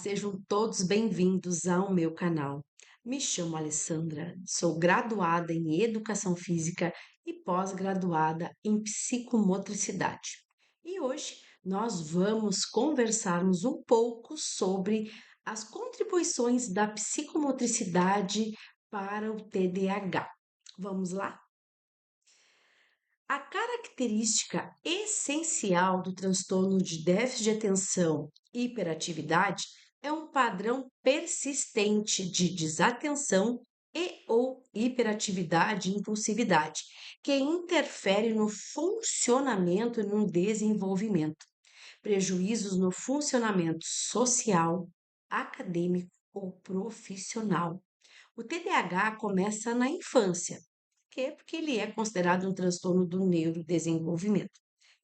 Sejam todos bem-vindos ao meu canal. Me chamo Alessandra, sou graduada em Educação Física e pós-graduada em Psicomotricidade. E hoje nós vamos conversarmos um pouco sobre as contribuições da psicomotricidade para o TDAH. Vamos lá? A característica essencial do transtorno de déficit de atenção e hiperatividade é um padrão persistente de desatenção e/ou hiperatividade e impulsividade, que interfere no funcionamento e no desenvolvimento, prejuízos no funcionamento social, acadêmico ou profissional. O TDAH começa na infância. Por quê? Porque ele é considerado um transtorno do neurodesenvolvimento.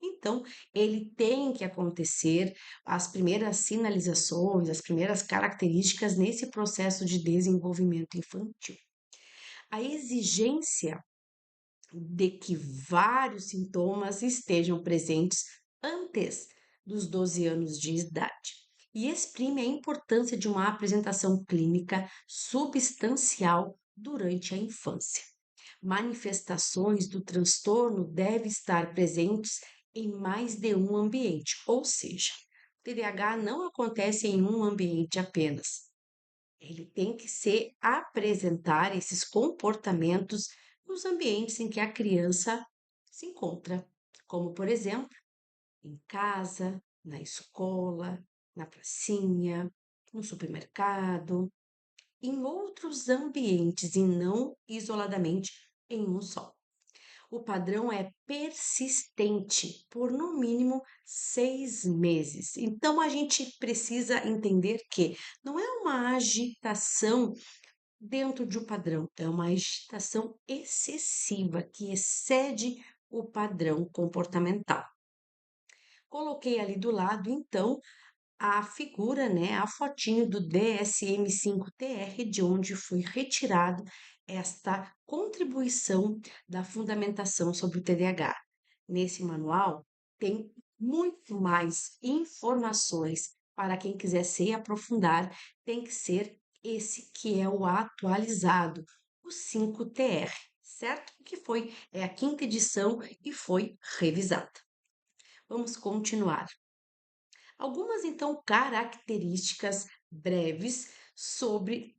Então, ele tem que acontecer as primeiras sinalizações, as primeiras características nesse processo de desenvolvimento infantil. A exigência de que vários sintomas estejam presentes antes dos 12 anos de idade e exprime a importância de uma apresentação clínica substancial durante a infância. Manifestações do transtorno devem estar presentes em mais de um ambiente, ou seja, o TDAH não acontece em um ambiente apenas. Ele tem que se apresentar esses comportamentos nos ambientes em que a criança se encontra, como, por exemplo, em casa, na escola, na pracinha, no supermercado, em outros ambientes e não isoladamente em um só. O padrão é persistente por no mínimo 6 meses. Então a gente precisa entender que não é uma agitação dentro de um padrão, é uma agitação excessiva que excede o padrão comportamental. Coloquei ali do lado, então, a figura, né, a fotinho do DSM-5-TR, de onde foi retirado esta contribuição da fundamentação sobre o TDAH. Nesse manual tem muito mais informações para quem quiser se aprofundar, tem que ser esse que é o atualizado, o 5TR, certo? Que é a quinta edição e foi revisada. Vamos continuar. Algumas, então, características breves sobre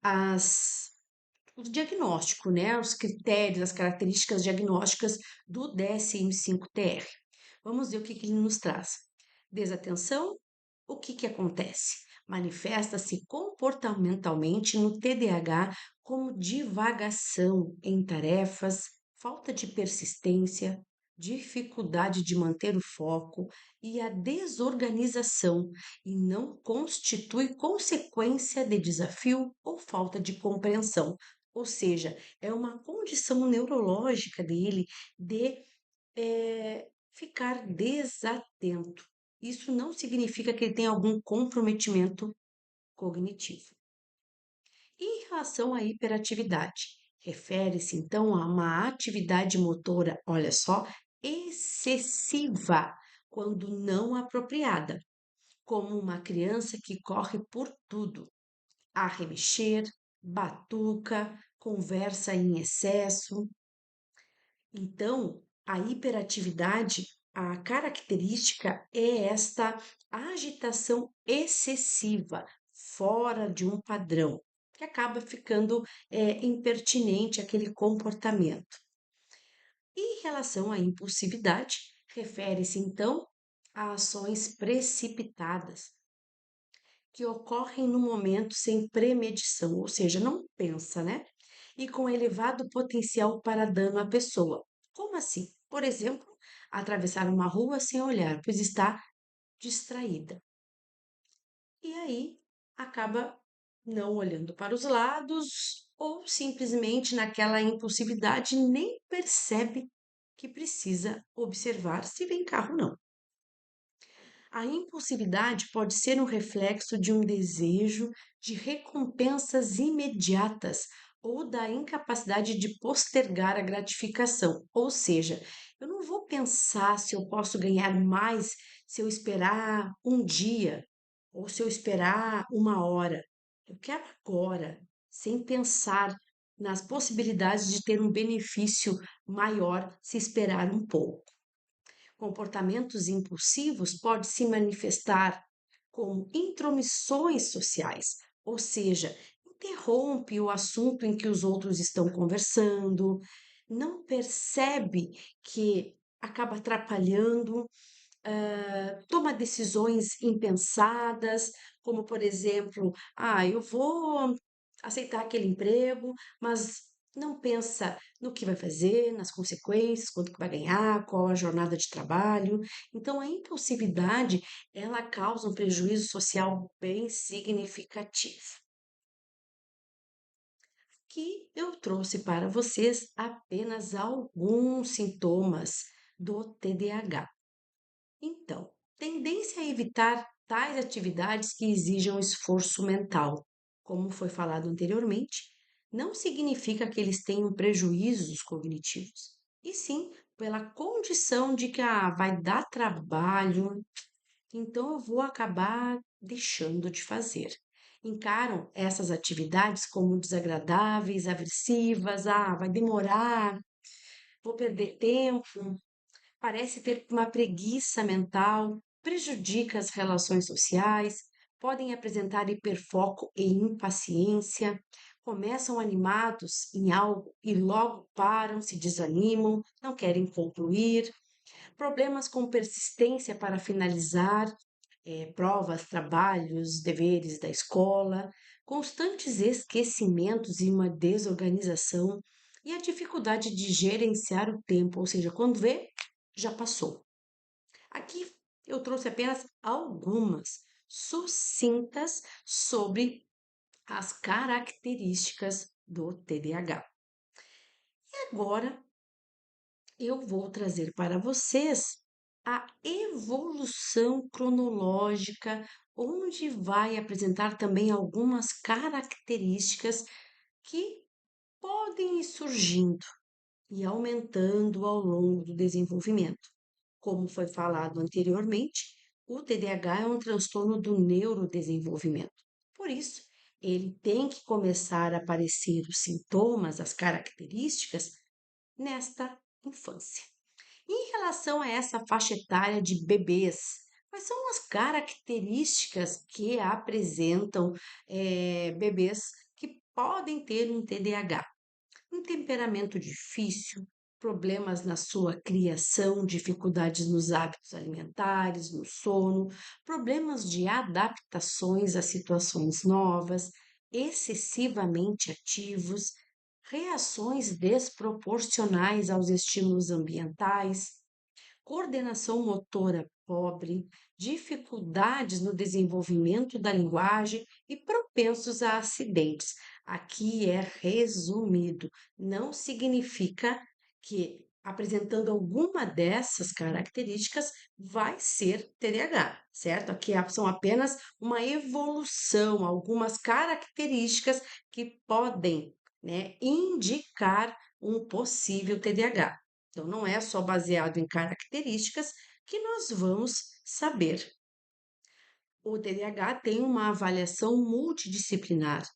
o diagnóstico, né? Os critérios, as características diagnósticas do DSM-5-TR. Vamos ver o que ele nos traz. Desatenção, o que acontece? Manifesta-se comportamentalmente no TDAH como divagação em tarefas, falta de persistência, dificuldade de manter o foco e a desorganização, e não constitui consequência de desafio ou falta de compreensão. Ou seja, é uma condição neurológica dele de ficar desatento. Isso não significa que ele tem algum comprometimento cognitivo. Em relação à hiperatividade, refere-se então a uma atividade motora, olha só, excessiva quando não apropriada, como uma criança que corre por tudo, a remexer, batuca, conversa em excesso. Então, a hiperatividade, a característica é esta agitação excessiva, fora de um padrão, que acaba ficando impertinente aquele comportamento. Em relação à impulsividade, refere-se então a ações precipitadas, que ocorrem no momento sem premedição, ou seja, não pensa, né? E com elevado potencial para dano à pessoa. Como assim? Por exemplo, atravessar uma rua sem olhar, pois está distraída. E aí acaba não olhando para os lados ou simplesmente naquela impulsividade nem percebe que precisa observar se vem carro ou não. A impulsividade pode ser um reflexo de um desejo de recompensas imediatas ou da incapacidade de postergar a gratificação. Ou seja, eu não vou pensar se eu posso ganhar mais se eu esperar um dia ou se eu esperar 1 hora. Eu quero agora, sem pensar nas possibilidades de ter um benefício maior se esperar um pouco. Comportamentos impulsivos podem se manifestar como intromissões sociais, ou seja, interrompe o assunto em que os outros estão conversando, não percebe que acaba atrapalhando, toma decisões impensadas, como por exemplo, eu vou aceitar aquele emprego, mas não pensa no que vai fazer, nas consequências, quanto que vai ganhar, qual a jornada de trabalho. Então, a impulsividade, ela causa um prejuízo social bem significativo. Que eu trouxe para vocês apenas alguns sintomas do TDAH. Então, tendência a evitar tais atividades que exijam esforço mental. Como foi falado anteriormente, não significa que eles tenham prejuízos cognitivos, e sim pela condição de que vai dar trabalho, então eu vou acabar deixando de fazer. Encaram essas atividades como desagradáveis, aversivas, vai demorar, vou perder tempo, parece ter uma preguiça mental, prejudica as relações sociais, podem apresentar hiperfoco e impaciência, começam animados em algo e logo param, se desanimam, não querem concluir, problemas com persistência para finalizar provas, trabalhos, deveres da escola, constantes esquecimentos e uma desorganização e a dificuldade de gerenciar o tempo, ou seja, quando vê, já passou. Aqui eu trouxe apenas algumas sucintas sobre as características do TDAH. E agora eu vou trazer para vocês a evolução cronológica, onde vai apresentar também algumas características que podem ir surgindo e aumentando ao longo do desenvolvimento. Como foi falado anteriormente, o TDAH é um transtorno do neurodesenvolvimento. Por isso, ele tem que começar a aparecer os sintomas, as características, nesta infância. Em relação a essa faixa etária de bebês, quais são as características que apresentam bebês que podem ter um TDAH? Um temperamento difícil, problemas na sua criação, dificuldades nos hábitos alimentares, no sono, problemas de adaptações a situações novas, excessivamente ativos, reações desproporcionais aos estímulos ambientais, coordenação motora pobre, dificuldades no desenvolvimento da linguagem e propensos a acidentes. Aqui é resumido, não significa que apresentando alguma dessas características vai ser TDAH, certo? Aqui são apenas uma evolução, algumas características que podem, indicar um possível TDAH. Então, não é só baseado em características que nós vamos saber. O TDAH tem uma avaliação multidisciplinar,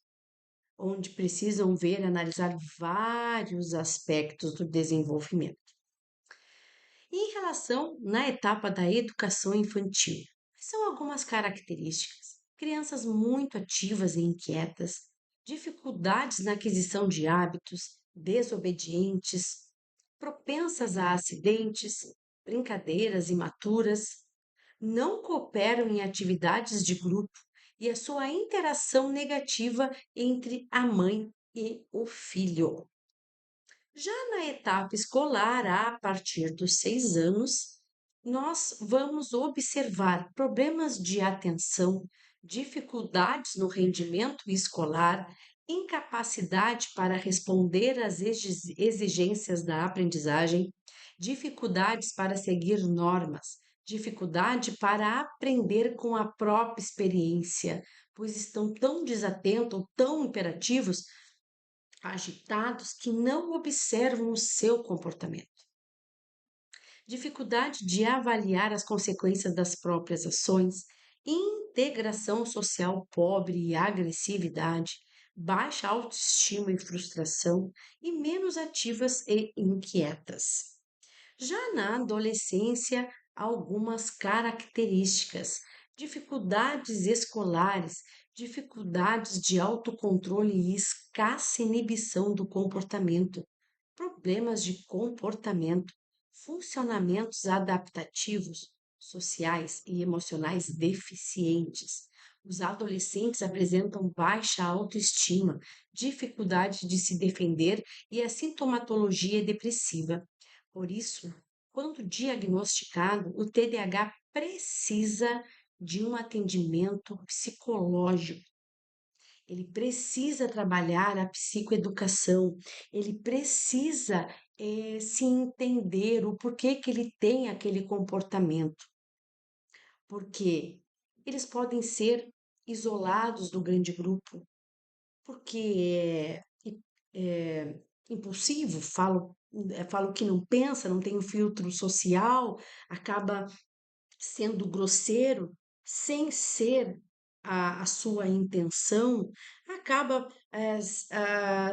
onde precisam ver e analisar vários aspectos do desenvolvimento. Em relação na etapa da educação infantil, são algumas características. Crianças muito ativas e inquietas, dificuldades na aquisição de hábitos, desobedientes, propensas a acidentes, brincadeiras imaturas, não cooperam em atividades de grupo e a sua interação negativa entre a mãe e o filho. Já na etapa escolar, a partir dos 6 anos, nós vamos observar problemas de atenção, dificuldades no rendimento escolar, incapacidade para responder às exigências da aprendizagem, dificuldades para seguir normas, dificuldade para aprender com a própria experiência, pois estão tão desatentos ou tão imperativos agitados que não observam o seu comportamento. Dificuldade de avaliar as consequências das próprias ações, integração social pobre e agressividade, baixa autoestima e frustração e menos ativas e inquietas. Já na adolescência, algumas características, dificuldades escolares, dificuldades de autocontrole e escassa inibição do comportamento, problemas de comportamento, funcionamentos adaptativos, sociais e emocionais deficientes. Os adolescentes apresentam baixa autoestima, dificuldade de se defender e a sintomatologia é depressiva. Por isso, quando diagnosticado, o TDAH precisa de um atendimento psicológico. Ele precisa trabalhar a psicoeducação, ele precisa se entender o porquê que ele tem aquele comportamento, porque eles podem ser isolados do grande grupo, porque é impulsivo, falo que não pensa, não tem um filtro social, acaba sendo grosseiro, sem ser a sua intenção, acaba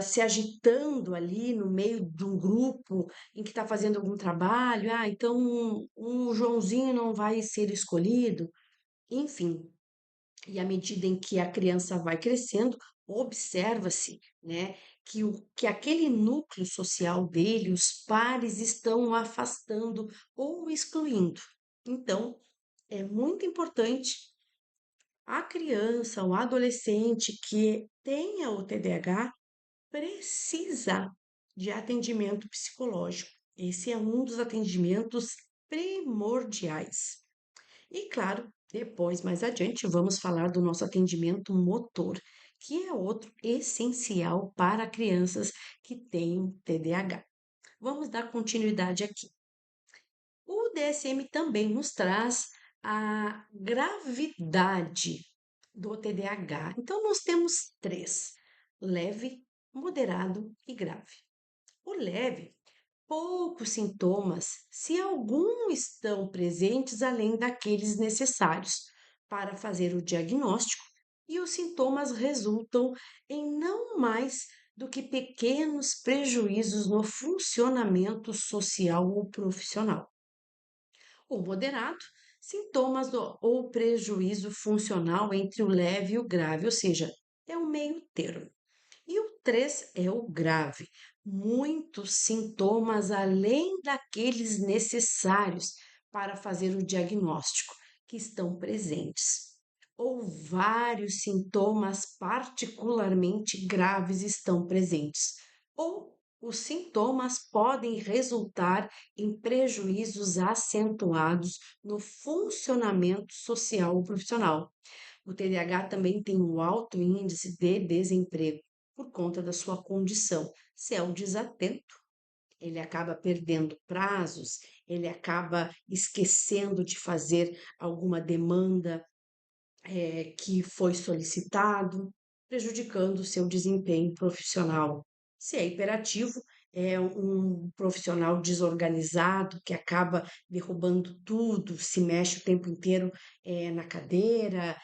se agitando ali no meio de um grupo em que está fazendo algum trabalho. Ah, então o Joãozinho não vai ser escolhido. Enfim, e à medida em que a criança vai crescendo, observa-se, né, que aquele núcleo social dele, os pares estão o afastando ou excluindo. Então, é muito importante a criança, o adolescente que tenha o TDAH precisa de atendimento psicológico. Esse é um dos atendimentos primordiais. E claro, depois, mais adiante, vamos falar do nosso atendimento motor, que é outro essencial para crianças que têm TDAH. Vamos dar continuidade aqui. O DSM também nos traz a gravidade do TDAH. Então, nós temos três: leve, moderado e grave. O leve, poucos sintomas, se algum estão presentes além daqueles necessários para fazer o diagnóstico, e os sintomas resultam em não mais do que pequenos prejuízos no funcionamento social ou profissional. O moderado, sintomas ou prejuízo funcional entre o leve e o grave, ou seja, é o meio termo. E o 3 é o grave, muitos sintomas além daqueles necessários para fazer o diagnóstico, que estão presentes. Ou vários sintomas particularmente graves estão presentes. Ou os sintomas podem resultar em prejuízos acentuados no funcionamento social ou profissional. O TDAH também tem um alto índice de desemprego por conta da sua condição. Se é um desatento, ele acaba perdendo prazos, ele acaba esquecendo de fazer alguma demanda que foi solicitado, prejudicando o seu desempenho profissional. Se é hiperativo, é um profissional desorganizado que acaba derrubando tudo, se mexe o tempo inteiro na cadeira,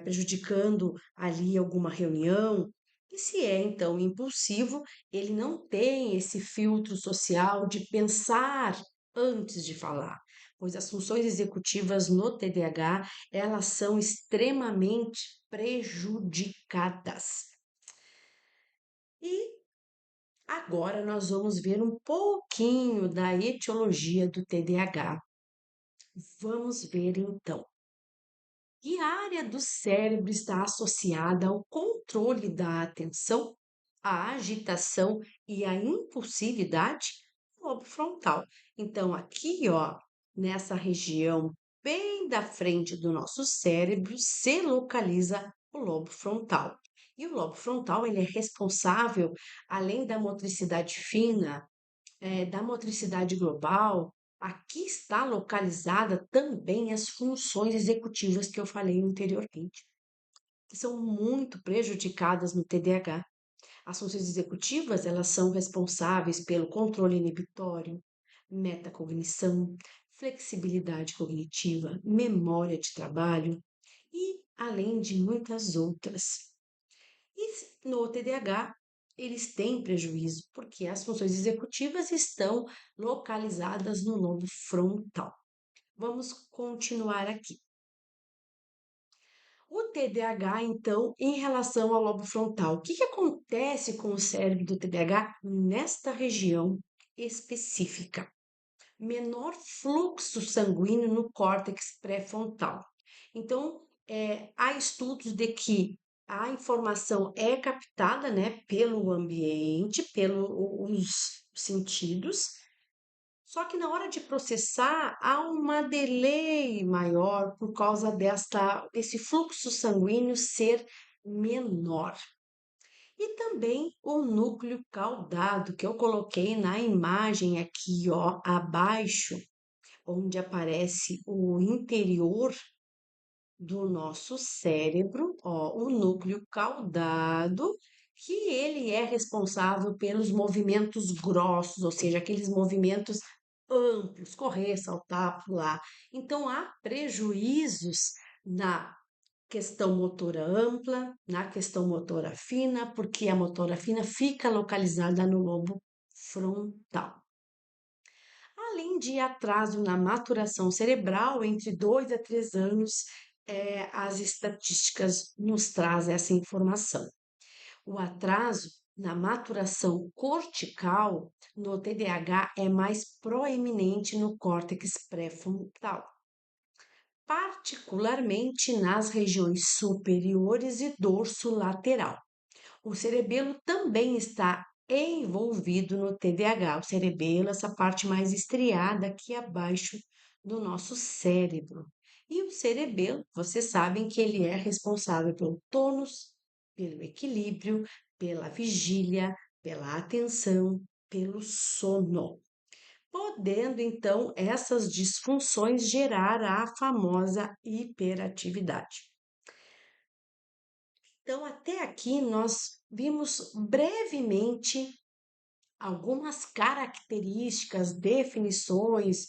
prejudicando ali alguma reunião. E se é então impulsivo, ele não tem esse filtro social de pensar antes de falar, pois as funções executivas no TDAH elas são extremamente prejudicadas. E agora nós vamos ver um pouquinho da etiologia do TDAH. Vamos ver então. Que área do cérebro está associada ao controle da atenção, à agitação e à impulsividade? O lobo frontal. Então, aqui, ó, nessa região bem da frente do nosso cérebro, se localiza o lobo frontal. E o lobo frontal, ele é responsável, além da motricidade fina, da motricidade global, aqui está localizada também as funções executivas que eu falei anteriormente, que são muito prejudicadas no TDAH. As funções executivas, elas são responsáveis pelo controle inibitório, metacognição, flexibilidade cognitiva, memória de trabalho, e além de muitas outras. E no TDAH, eles têm prejuízo porque as funções executivas estão localizadas no lobo frontal. Vamos continuar aqui. O TDAH, então, em relação ao lobo frontal, o que que acontece com o cérebro do TDAH nesta região específica? Menor fluxo sanguíneo no córtex pré-frontal. Então, há estudos de que a informação é captada, né, pelo ambiente, pelos sentidos, só que na hora de processar há uma delay maior por causa desse fluxo sanguíneo ser menor. E também o núcleo caudado, que eu coloquei na imagem aqui, ó, abaixo, onde aparece o interior do nosso cérebro, ó, o núcleo caudado, que ele é responsável pelos movimentos grossos, ou seja, aqueles movimentos amplos, correr, saltar, pular. Então, há prejuízos na questão motora ampla, na questão motora fina, porque a motora fina fica localizada no lobo frontal. Além de atraso na maturação cerebral, entre 2 a 3 anos, as estatísticas nos trazem essa informação. O atraso na maturação cortical no TDAH é mais proeminente no córtex pré-frontal, particularmente nas regiões superiores e dorso lateral. O cerebelo também está envolvido no TDAH. O cerebelo, essa parte mais estriada aqui abaixo do nosso cérebro. E o cerebelo, vocês sabem que ele é responsável pelo tônus, pelo equilíbrio, pela vigília, pela atenção, pelo sono. Podendo então essas disfunções gerar a famosa hiperatividade. Então, até aqui nós vimos brevemente algumas características, definições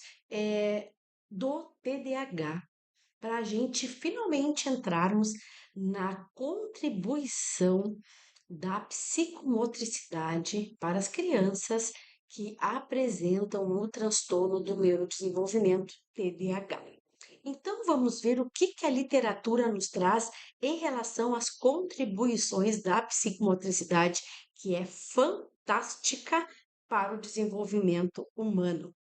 do TDAH, para a gente finalmente entrarmos na contribuição da psicomotricidade para as crianças que apresentam o transtorno do neurodesenvolvimento TDAH. Então, vamos ver o que que a literatura nos traz em relação às contribuições da psicomotricidade, que é fantástica para o desenvolvimento humano.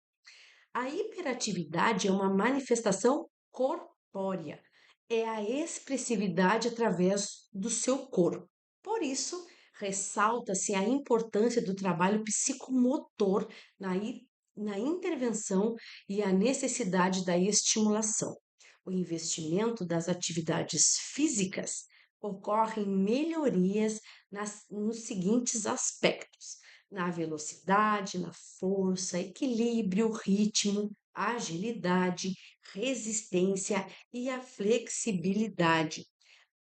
A hiperatividade é uma manifestação corpórea, é a expressividade através do seu corpo. Por isso, ressalta-se a importância do trabalho psicomotor na intervenção e a necessidade da estimulação. O investimento das atividades físicas ocorre em melhorias nos seguintes aspectos: na velocidade, na força, equilíbrio, ritmo, agilidade, resistência e a flexibilidade.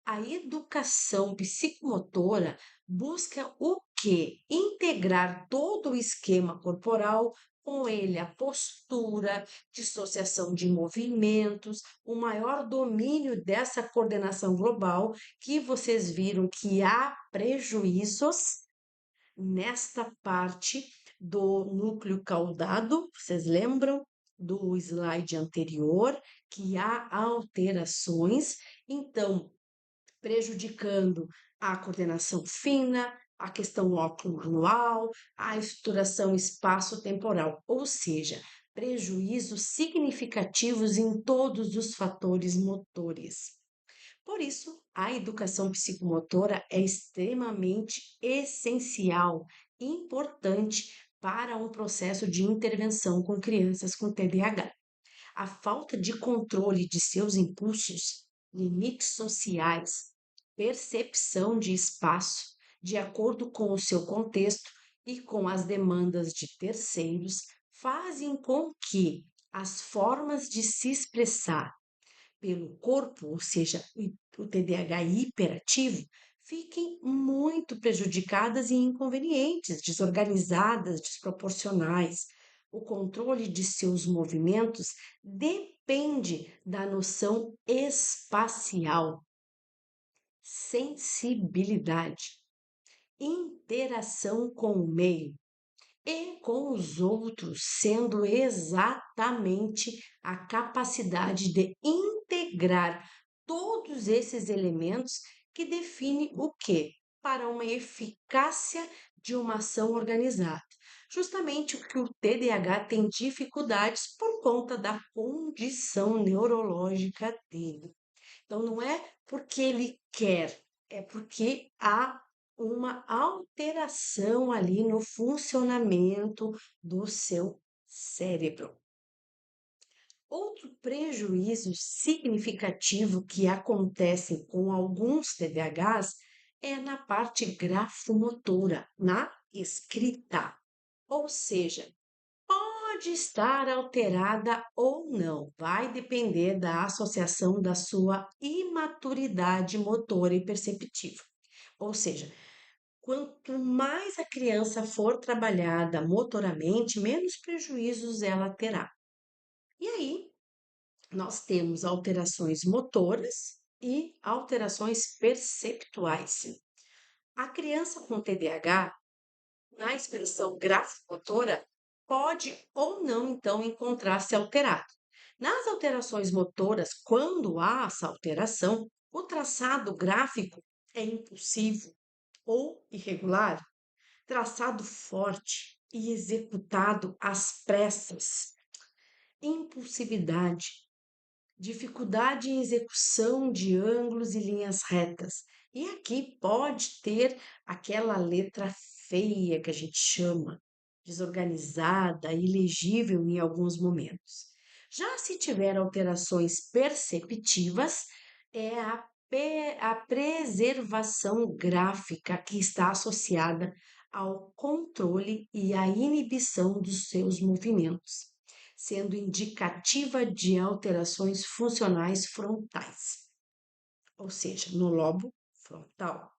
A educação psicomotora busca o quê? Integrar todo o esquema corporal, com ele a postura, dissociação de movimentos, o maior domínio dessa coordenação global, que vocês viram que há prejuízos nesta parte do núcleo caudado, vocês lembram do slide anterior, que há alterações, então, prejudicando a coordenação fina, a questão óculo-manual, a estruturação espaço-temporal, ou seja, prejuízos significativos em todos os fatores motores. Por isso, a educação psicomotora é extremamente essencial, importante para um processo de intervenção com crianças com TDAH. A falta de controle de seus impulsos, limites sociais, percepção de espaço, de acordo com o seu contexto e com as demandas de terceiros, fazem com que as formas de se expressar pelo corpo, ou seja, o TDAH hiperativo, fiquem muito prejudicadas e inconvenientes, desorganizadas, desproporcionais. O controle de seus movimentos depende da noção espacial, sensibilidade, interação com o meio e com os outros, sendo exatamente a capacidade de integrar todos esses elementos que define o quê? Para uma eficácia de uma ação organizada. Justamente o que o TDAH tem dificuldades por conta da condição neurológica dele. Então, não é porque ele quer, é porque há uma alteração ali no funcionamento do seu cérebro. Outro prejuízo significativo que acontece com alguns TDAHs é na parte grafomotora, na escrita. Ou seja, pode estar alterada ou não, vai depender da associação da sua imaturidade motora e perceptiva. Ou seja, quanto mais a criança for trabalhada motoramente, menos prejuízos ela terá. E aí, nós temos alterações motoras e alterações perceptuais. A criança com TDAH, na expressão grafomotora, pode ou não, então, encontrar-se alterado. Nas alterações motoras, quando há essa alteração, o traçado gráfico é impulsivo ou irregular, traçado forte e executado às pressas, impulsividade, dificuldade em execução de ângulos e linhas retas. E aqui pode ter aquela letra feia que a gente chama, desorganizada, ilegível em alguns momentos. Já se tiver alterações perceptivas, é a preservação gráfica que está associada ao controle e à inibição dos seus movimentos, sendo indicativa de alterações funcionais frontais, ou seja, no lobo frontal.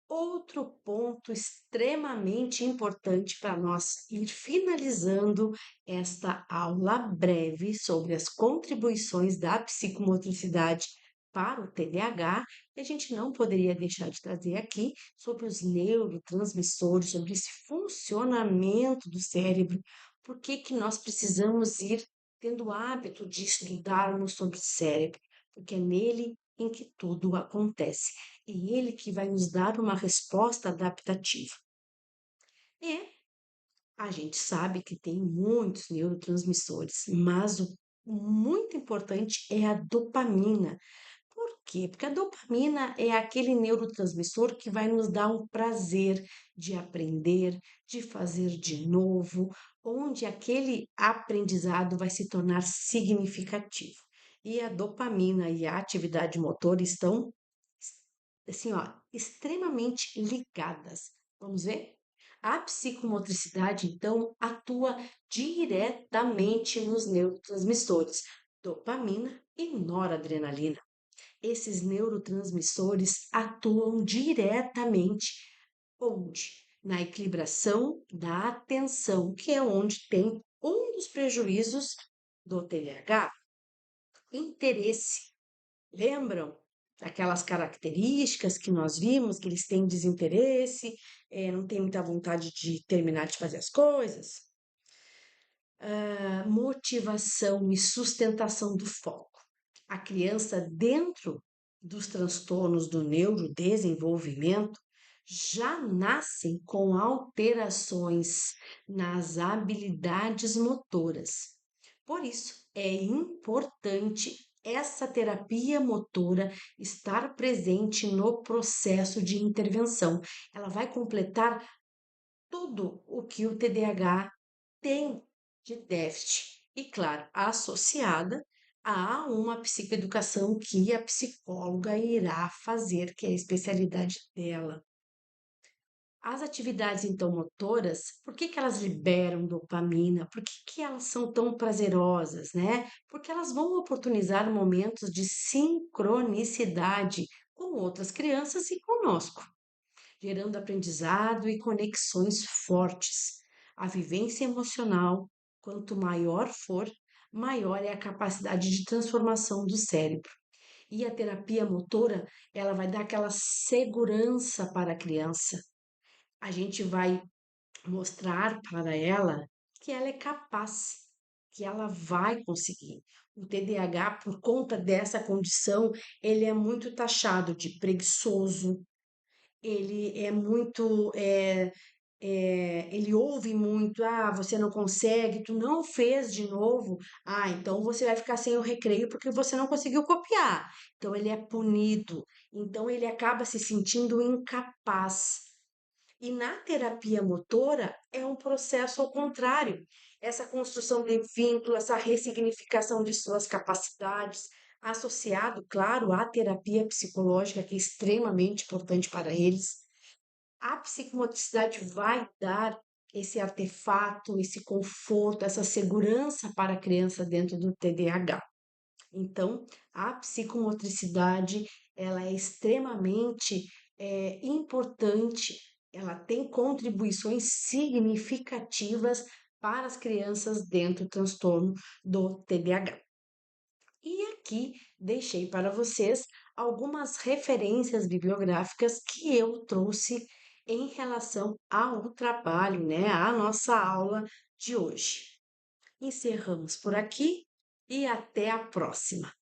Outro ponto extremamente importante para nós ir finalizando esta aula breve sobre as contribuições da psicomotricidade para o TDAH, e a gente não poderia deixar de trazer aqui sobre os neurotransmissores, sobre esse funcionamento do cérebro, por que que nós precisamos ir tendo o hábito de estudarmos sobre o cérebro, porque é nele em que tudo acontece. E ele que vai nos dar uma resposta adaptativa. E a gente sabe que tem muitos neurotransmissores, mas o muito importante é a dopamina. Por quê? Porque a dopamina é aquele neurotransmissor que vai nos dar um prazer de aprender, de fazer de novo, onde aquele aprendizado vai se tornar significativo. E a dopamina e a atividade motora estão assim, ó, extremamente ligadas. Vamos ver? A psicomotricidade, então, atua diretamente nos neurotransmissores dopamina e noradrenalina. Esses neurotransmissores atuam diretamente onde? Na equilibração da atenção, que é onde tem um dos prejuízos do TDAH, interesse. Lembram aquelas características que nós vimos, que eles têm desinteresse, não têm muita vontade de terminar de fazer as coisas? Motivação e sustentação do foco. A criança, dentro dos transtornos do neurodesenvolvimento, já nascem com alterações nas habilidades motoras. Por isso, é importante essa terapia motora estar presente no processo de intervenção. Ela vai completar tudo o que o TDAH tem de déficit. E, claro, associada a uma psicoeducação que a psicóloga irá fazer, que é a especialidade dela. As atividades então motoras, por que que elas liberam dopamina? Por que que elas são tão prazerosas, né? Porque elas vão oportunizar momentos de sincronicidade com outras crianças e conosco, gerando aprendizado e conexões fortes. A vivência emocional, quanto maior for, maior é a capacidade de transformação do cérebro. E a terapia motora, ela vai dar aquela segurança para a criança. A gente vai mostrar para ela que ela é capaz, que ela vai conseguir. O TDAH, por conta dessa condição, ele é muito taxado de preguiçoso, ele é muito, ele ouve muito, ah, você não consegue, tu não fez de novo, ah, então você vai ficar sem o recreio porque você não conseguiu copiar. Então ele é punido, então ele acaba se sentindo incapaz. E na terapia motora é um processo ao contrário. Essa construção de vínculo, essa ressignificação de suas capacidades, associado, claro, à terapia psicológica, que é extremamente importante para eles. A psicomotricidade vai dar esse artefato, esse conforto, essa segurança para a criança dentro do TDAH. Então, a psicomotricidade, ela é extremamente importante, ela tem contribuições significativas para as crianças dentro do transtorno do TDAH. E aqui deixei para vocês algumas referências bibliográficas que eu trouxe em relação ao trabalho, né, à nossa aula de hoje. Encerramos por aqui e até a próxima.